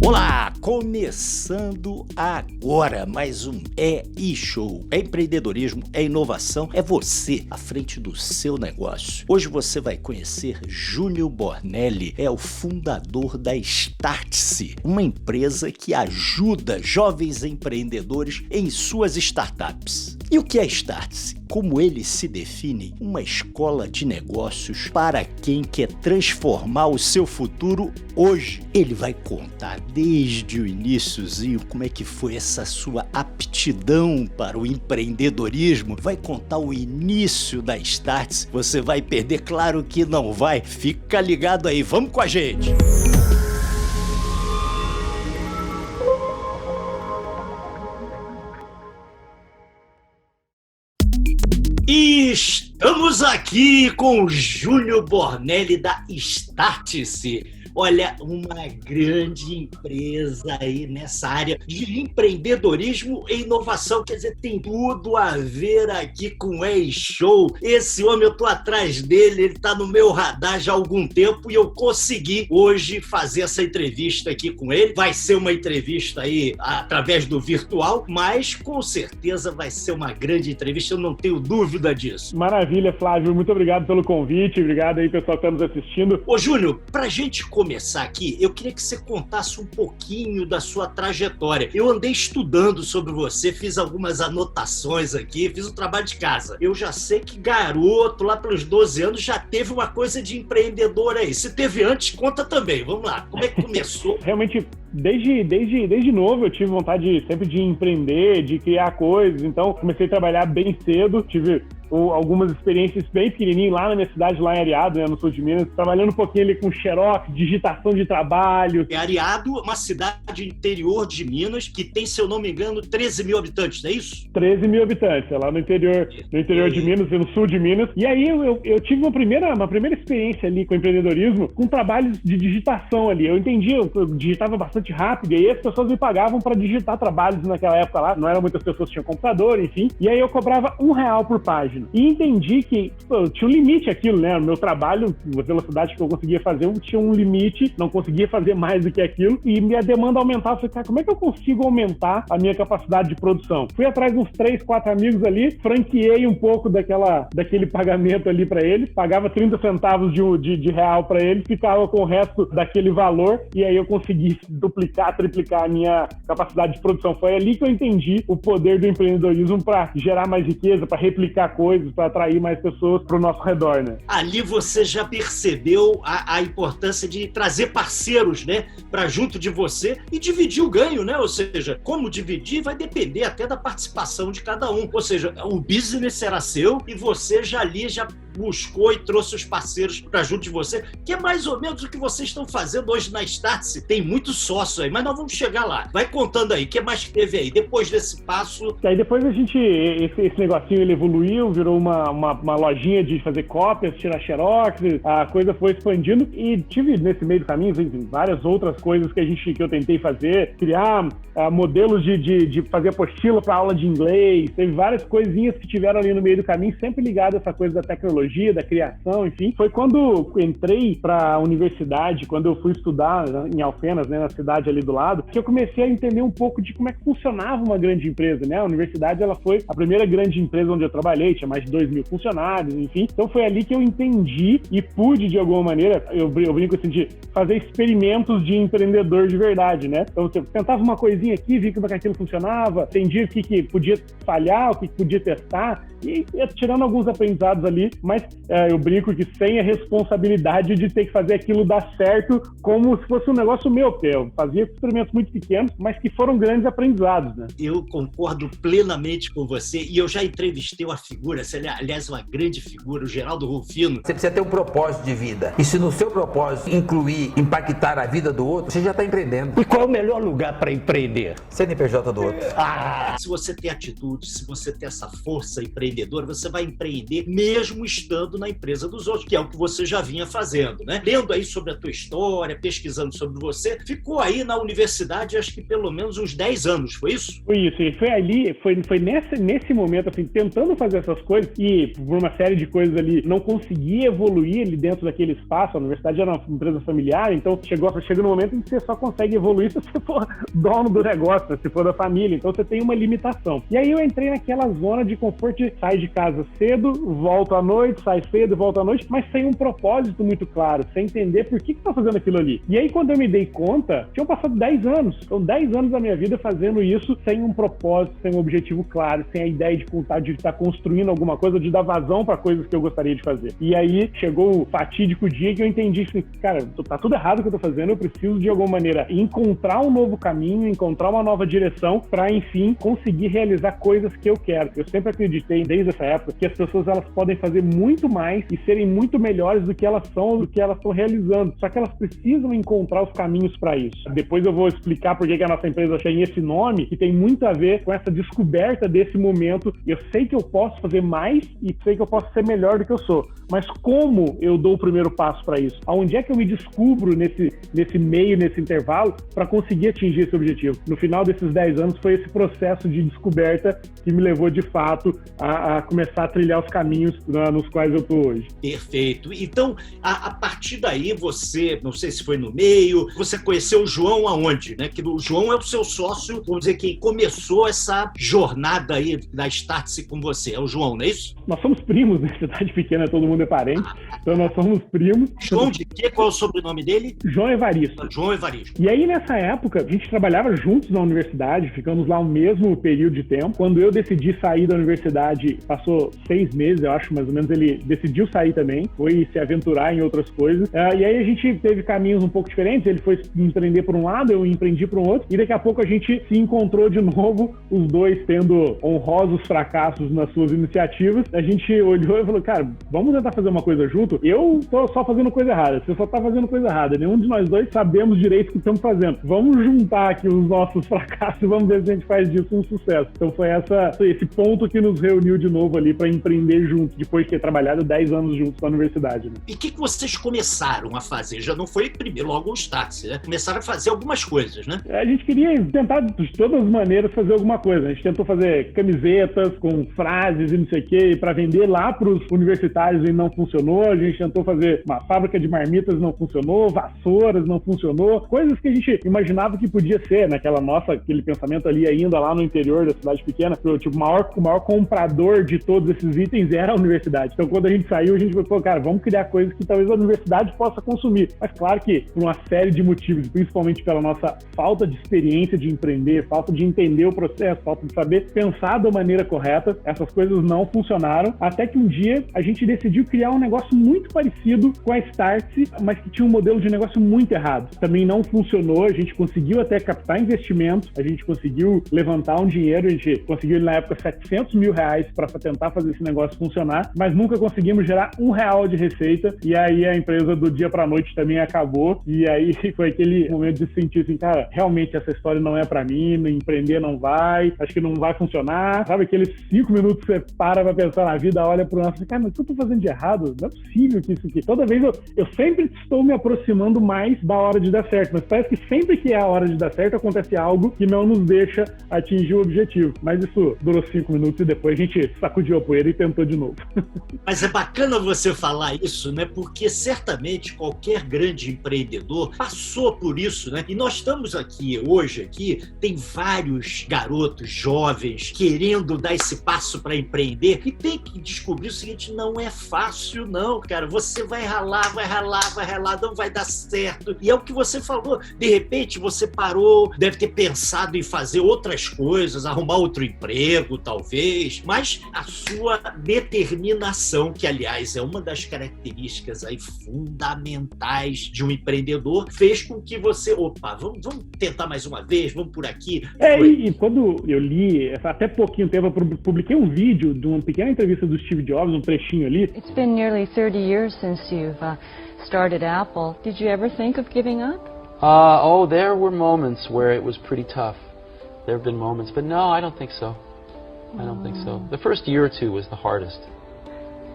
Olá, começando agora mais um E-Show. É empreendedorismo, é inovação, é você à frente do seu negócio. Hoje você vai conhecer Júnior Bornelli, é o fundador da Startse, uma empresa que ajuda jovens empreendedores em suas startups. E o que é Startse? Como ele se define? Uma escola de negócios para quem quer transformar o seu futuro hoje. Ele vai contar desde o iniciozinho como é que foi essa sua aptidão para o empreendedorismo. Vai contar o início da Startse. Você vai perder? Claro que não vai. Fica ligado aí, vamos com a gente! E estamos aqui com o Júnior Bornelli da Startse. Olha, uma grande empresa aí nessa área de empreendedorismo e inovação. Quer dizer, tem tudo a ver aqui com o E-Show. Esse homem, eu tô atrás dele, ele tá no meu radar já há algum tempo e eu consegui hoje fazer essa entrevista aqui com ele. Vai ser uma entrevista aí através do virtual, mas com certeza vai ser uma grande entrevista, eu não tenho dúvida disso. Maravilha, Flávio. Muito obrigado pelo convite. Obrigado aí, pessoal que está nos assistindo. Ô, Júnior, pra gente começar aqui, eu queria que você contasse um pouquinho da sua trajetória. Eu andei estudando sobre você, fiz algumas anotações aqui, fiz o trabalho de casa. Eu já sei que garoto, lá pelos 12 anos, já teve uma coisa de empreendedor aí. Se teve antes, conta também. Vamos lá, como é que começou? Realmente, desde novo, eu tive vontade sempre de empreender, de criar coisas. Então, comecei a trabalhar bem cedo. Tive algumas experiências bem pequenininhas lá na minha cidade, lá em Areado, né, no sul de Minas, trabalhando um pouquinho ali com xerox, digitação de trabalho. Areado, uma cidade interior de Minas, que tem, se eu não me engano, 13 mil habitantes, não é isso? 13 mil habitantes, é lá no interior de Minas, no sul de Minas. E aí eu tive uma primeira experiência ali com empreendedorismo, com trabalhos de digitação ali. Eu entendi, eu digitava bastante rápido, e aí as pessoas me pagavam para digitar trabalhos naquela época lá, não eram muitas pessoas que tinham computador, enfim. E aí eu cobrava R$1 por página. E entendi que tinha um limite aquilo, né? O meu trabalho, a velocidade que eu conseguia fazer, eu tinha um limite, não conseguia fazer mais do que aquilo, e minha demanda aumentava. Eu falei, cara, como é que eu consigo aumentar a minha capacidade de produção? Fui atrás de uns 3, 4 amigos ali, franqueei um pouco daquele pagamento ali para eles, pagava 30 centavos de real para eles, ficava com o resto daquele valor, e aí eu consegui duplicar, triplicar a minha capacidade de produção. Foi ali que eu entendi o poder do empreendedorismo para gerar mais riqueza, para replicar coisas, para atrair mais pessoas para o nosso redor, né? Ali você já percebeu a importância de trazer parceiros, né, para junto de você e dividir o ganho, né? Ou seja, como dividir vai depender até da participação de cada um. Ou seja, o business era seu e você já buscou e trouxe os parceiros para junto de você, que é mais ou menos o que vocês estão fazendo hoje na Startse. Tem muito sócio aí, mas nós vamos chegar lá. Vai contando aí, o que mais que teve aí? Depois desse passo... Aí depois esse negocinho ele evoluiu, virou uma lojinha de fazer cópias, tirar xerox, a coisa foi expandindo e tive nesse meio do caminho várias outras coisas que eu tentei fazer, criar modelos de fazer apostila para aula de inglês, teve várias coisinhas que tiveram ali no meio do caminho, sempre ligado a essa coisa da tecnologia, da criação, enfim. Foi quando entrei para a universidade, quando eu fui estudar em Alfenas, né, na cidade ali do lado, que eu comecei a entender um pouco de como é que funcionava uma grande empresa, né? A universidade, ela foi a primeira grande empresa onde eu trabalhei, tinha mais de 2.000 funcionários, enfim. Então foi ali que eu entendi e pude, de alguma maneira, eu brinco assim, de fazer experimentos de empreendedor de verdade, né? Então eu tentava uma coisinha aqui, vi como aquilo funcionava, entendi o que podia falhar, o que podia testar, e tirando alguns aprendizados ali, mas eu brinco que sem a responsabilidade de ter que fazer aquilo dar certo como se fosse um negócio meu, porque eu fazia experimentos muito pequenos, mas que foram grandes aprendizados, né? Eu concordo plenamente com você, e eu já entrevistei uma figura, aliás, uma grande figura, o Geraldo Rufino. Você precisa ter um propósito de vida, e se no seu propósito incluir, impactar a vida do outro, você já está empreendendo. E qual é o melhor lugar para empreender? CNPJ do outro. Se você tem atitude, se você tem essa força empreendedora, empreendedora, você vai empreender mesmo estando na empresa dos outros, que é o que você já vinha fazendo, né? Lendo aí sobre a tua história, pesquisando sobre você, ficou aí na universidade, acho que pelo menos uns 10 anos, foi isso? Foi isso, e foi ali, foi nesse momento, assim, tentando fazer essas coisas, e por uma série de coisas ali, não conseguia evoluir ali dentro daquele espaço. A universidade era uma empresa familiar, então chega no momento em que você só consegue evoluir se você for dono do negócio, se for da família, então você tem uma limitação. E aí eu entrei naquela zona de conforto de sair de casa cedo, volto à noite, sai cedo, volto à noite, mas sem um propósito muito claro, sem entender por que tá fazendo aquilo ali. E aí quando eu me dei conta, tinham passado 10 anos, então 10 anos da minha vida fazendo isso sem um propósito, sem um objetivo claro, sem a ideia de estar construindo alguma coisa, de dar vazão para coisas que eu gostaria de fazer. E aí chegou o fatídico dia que eu entendi que, cara, tá tudo errado o que eu tô fazendo, eu preciso de alguma maneira encontrar um novo caminho, encontrar uma nova direção para, enfim, conseguir realizar coisas que eu quero. Eu sempre acreditei, desde essa época, que as pessoas elas podem fazer muito mais e serem muito melhores do que elas são, do que elas estão realizando. Só que elas precisam encontrar os caminhos para isso. Depois eu vou explicar por que a nossa empresa tem esse nome, que tem muito a ver com essa descoberta desse momento. Eu sei que eu posso fazer mais e sei que eu posso ser melhor do que eu sou. Mas como eu dou o primeiro passo para isso? Aonde é que eu me descubro nesse meio, nesse intervalo, para conseguir atingir esse objetivo? No final desses 10 anos foi esse processo de descoberta que me levou, de fato, a começar a trilhar os caminhos nos quais eu estou hoje. Perfeito. Então, a partir daí, você, não sei se foi no meio, você conheceu o João aonde, né? Que o João é o seu sócio, vamos dizer, que começou essa jornada aí da Startse com você. É o João, não é isso? Nós somos primos, né? Cidade pequena, todo mundo é parente. Então nós somos primos. João de quê? Qual é o sobrenome dele? João Evaristo. João Evaristo. E aí, nessa época, a gente trabalhava juntos na universidade, ficamos lá o mesmo período de tempo. Quando eu decidi sair da universidade, passou 6 meses, eu acho, mais ou menos, ele decidiu sair também, foi se aventurar em outras coisas. E aí a gente teve caminhos um pouco diferentes, ele foi empreender por um lado, eu empreendi por um outro, e daqui a pouco a gente se encontrou de novo, os dois tendo honrosos fracassos nas suas iniciativas. A gente olhou e falou, cara, vamos tentar fazer uma coisa junto? Eu tô só fazendo coisa errada, você só tá fazendo coisa errada, nenhum de nós dois sabemos direito o que estamos fazendo. Vamos juntar aqui os nossos fracassos e vamos ver se a gente faz disso um sucesso. Então foi esse ponto que nos reuniu de novo ali para empreender juntos, depois de ter trabalhado 10 anos juntos na universidade. Né? E o que vocês começaram a fazer? Já não foi primeiro logo o Startse, né? Começaram a fazer algumas coisas, né? A gente queria tentar de todas as maneiras fazer alguma coisa. A gente tentou fazer camisetas com frases e não sei o que para vender lá para os universitários e não funcionou. A gente tentou fazer uma fábrica de marmitas, não funcionou. Vassouras, não funcionou. Coisas que a gente imaginava que podia ser, aquele pensamento ali ainda lá no interior da cidade pequena, tipo, o maior comprador de todos esses itens era a universidade. Então, quando a gente saiu, a gente falou, cara, vamos criar coisas que talvez a universidade possa consumir. Mas claro que, por uma série de motivos, principalmente pela nossa falta de experiência de empreender, falta de entender o processo, falta de saber pensar da maneira correta, essas coisas não funcionaram, até que um dia a gente decidiu criar um negócio muito parecido com a Startse, mas que tinha um modelo de negócio muito errado. Também não funcionou, a gente conseguiu até captar investimento, a gente conseguiu levantar um dinheiro, a gente conseguiu na época R$700 mil para tentar fazer esse negócio funcionar, mas nunca conseguimos gerar R$1 de receita, e aí a empresa do dia pra noite também acabou, e aí foi aquele momento de sentir assim, cara, realmente essa história não é pra mim, empreender não vai, acho que não vai funcionar, sabe, aqueles 5 minutos que você para pra pensar na vida, olha pro nosso, cara, mas o que eu tô fazendo de errado? Não é possível que isso aqui, toda vez eu sempre estou me aproximando mais da hora de dar certo, mas parece que sempre que é a hora de dar certo, acontece algo que não nos deixa atingir o objetivo, mas isso durou 5 minutos e depois a gente sacudiu a poeira e tentou de novo. Mas é bacana você falar isso, né? Porque certamente qualquer grande empreendedor passou por isso, né? E nós estamos hoje, tem vários garotos jovens querendo dar esse passo para empreender e tem que descobrir o seguinte, não é fácil não, cara. Você vai ralar, não vai dar certo. E é o que você falou. De repente você parou, deve ter pensado em fazer outras coisas, arrumar outro emprego, talvez, mas a sua determinação, que aliás é uma das características aí fundamentais de um empreendedor, fez com que você, vamos tentar mais uma vez, vamos por aqui. E quando eu li, até pouquinho tempo, eu publiquei um vídeo de uma pequena entrevista do Steve Jobs, um trechinho ali. It's been nearly 30 years since you've started Apple. Did you ever think of giving up? There were moments where it was pretty tough. There have been moments, but no, I don't think so. I don't think so. The first year or two was the hardest.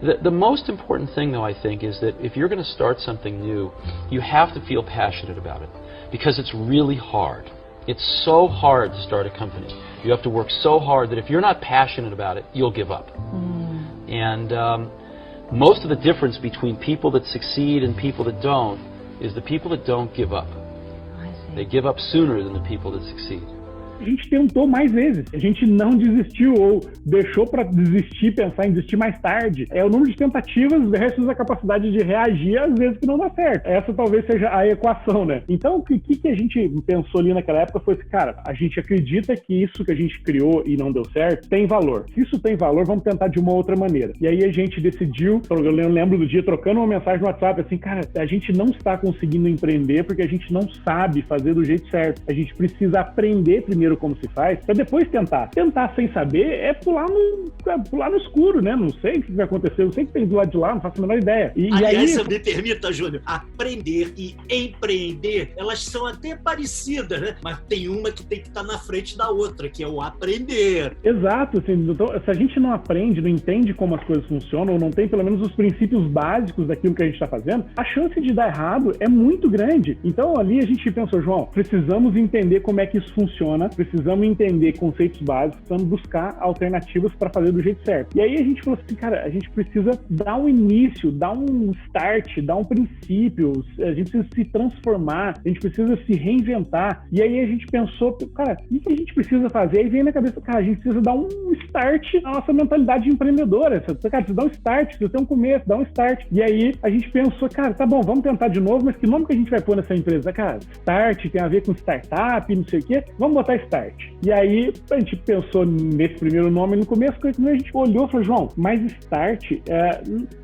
The most important thing, though, I think, is that if you're going to start something new, you have to feel passionate about it, because it's really hard. It's so hard to start a company. You have to work so hard that if you're not passionate about it, you'll give up. And most of the difference between people that succeed and people that don't is the people that don't give up. They give up sooner than the people that succeed. A gente tentou mais vezes, a gente não desistiu ou deixou para desistir, pensar em desistir mais tarde. É o número de tentativas versus a capacidade de reagir às vezes que não dá certo. Essa talvez seja a equação, né? Então, o que a gente pensou ali naquela época foi assim, cara, a gente acredita que isso que a gente criou e não deu certo tem valor. Se isso tem valor, vamos tentar de uma outra maneira. E aí a gente decidiu, eu lembro do dia trocando uma mensagem no WhatsApp, assim, cara, a gente não está conseguindo empreender porque a gente não sabe fazer do jeito certo. A gente precisa aprender primeiro como se faz, para depois tentar. Tentar sem saber é pular no escuro, né? Não sei o que vai acontecer, eu sei que tem do lado de lá, não faço a menor ideia. Aliás, se me permita, Júnior, aprender e empreender, elas são até parecidas, né? Mas tem uma que tem que estar na frente da outra, que é o aprender. Exato, assim, então, se a gente não aprende, não entende como as coisas funcionam, ou não tem pelo menos os princípios básicos daquilo que a gente está fazendo, a chance de dar errado é muito grande. Então ali a gente pensou, João, precisamos entender como é que isso funciona, precisamos entender conceitos básicos, precisamos buscar alternativas para fazer do jeito certo. E aí a gente falou assim, cara, a gente precisa dar um início, dar um start, dar um princípio, a gente precisa se transformar, a gente precisa se reinventar. E aí a gente pensou, cara, o que a gente precisa fazer? Aí vem na cabeça, cara, a gente precisa dar um start na nossa mentalidade empreendedora. Cara, precisa dar um start, precisa ter um começo, dar um start. E aí a gente pensou, cara, tá bom, vamos tentar de novo, mas que nome que a gente vai pôr nessa empresa? Cara, start tem a ver com startup, não sei o quê, vamos botar start. E aí a gente pensou nesse primeiro nome no começo, quando a gente olhou e falou, João, mas start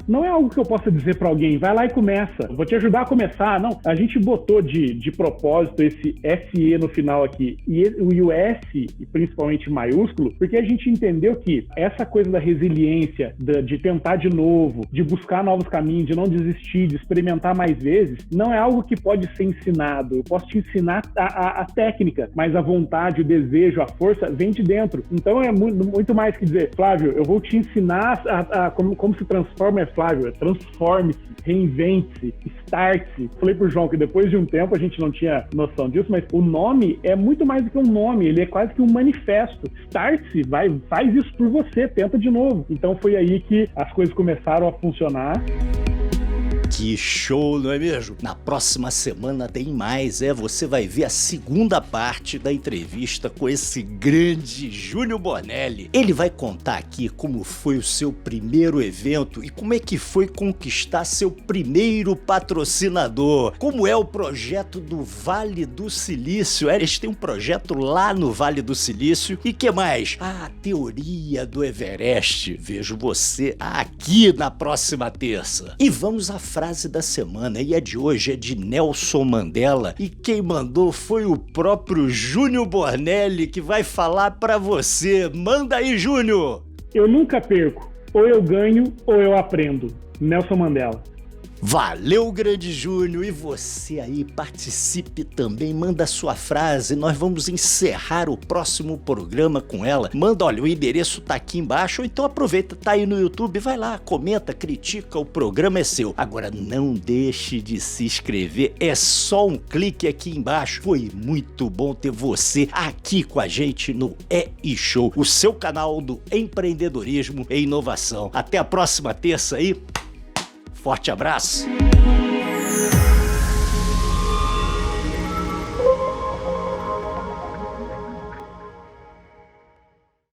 não é algo que eu possa dizer para alguém, vai lá e começa, vou te ajudar a começar. Não, a gente botou de propósito esse SE no final aqui e o S, principalmente maiúsculo, porque a gente entendeu que essa coisa da resiliência, de tentar de novo, de buscar novos caminhos, de não desistir, de experimentar mais vezes, não é algo que pode ser ensinado. Eu posso te ensinar a técnica, mas a vontade, o desejo, a força vem de dentro. Então é muito mais que dizer, Flávio, eu vou te ensinar como se transforma, Flávio, transforme-se, reinvente-se, start-se. Falei pro João que depois de um tempo a gente não tinha noção disso, mas o nome é muito mais do que um nome, ele é quase que um manifesto. Start-se, faz isso por você, tenta de novo. Então foi aí que as coisas começaram a funcionar. Que show, não é mesmo? Na próxima semana tem mais, você vai ver a segunda parte da entrevista com esse grande Júnior Bornelli. Ele vai contar aqui como foi o seu primeiro evento e como é que foi conquistar seu primeiro patrocinador, como é o projeto do Vale do Silício. Eles têm um projeto lá no Vale do Silício e que mais? A teoria do Everest. Vejo você aqui na próxima terça. E vamos à frase da semana, e a de hoje é de Nelson Mandela, e quem mandou foi o próprio Júnior Bornelli, que vai falar pra você. Manda aí, Júnior! Eu nunca perco, ou eu ganho ou eu aprendo. Nelson Mandela. Valeu, grande Júnior, e você aí participe também, manda sua frase, nós vamos encerrar o próximo programa com ela. Manda, olha, o endereço tá aqui embaixo, ou então aproveita, tá aí no YouTube, vai lá, comenta, critica, o programa é seu. Agora não deixe de se inscrever, é só um clique aqui embaixo. Foi muito bom ter você aqui com a gente no E-Show, o seu canal do empreendedorismo e inovação. Até a próxima terça aí. Forte abraço!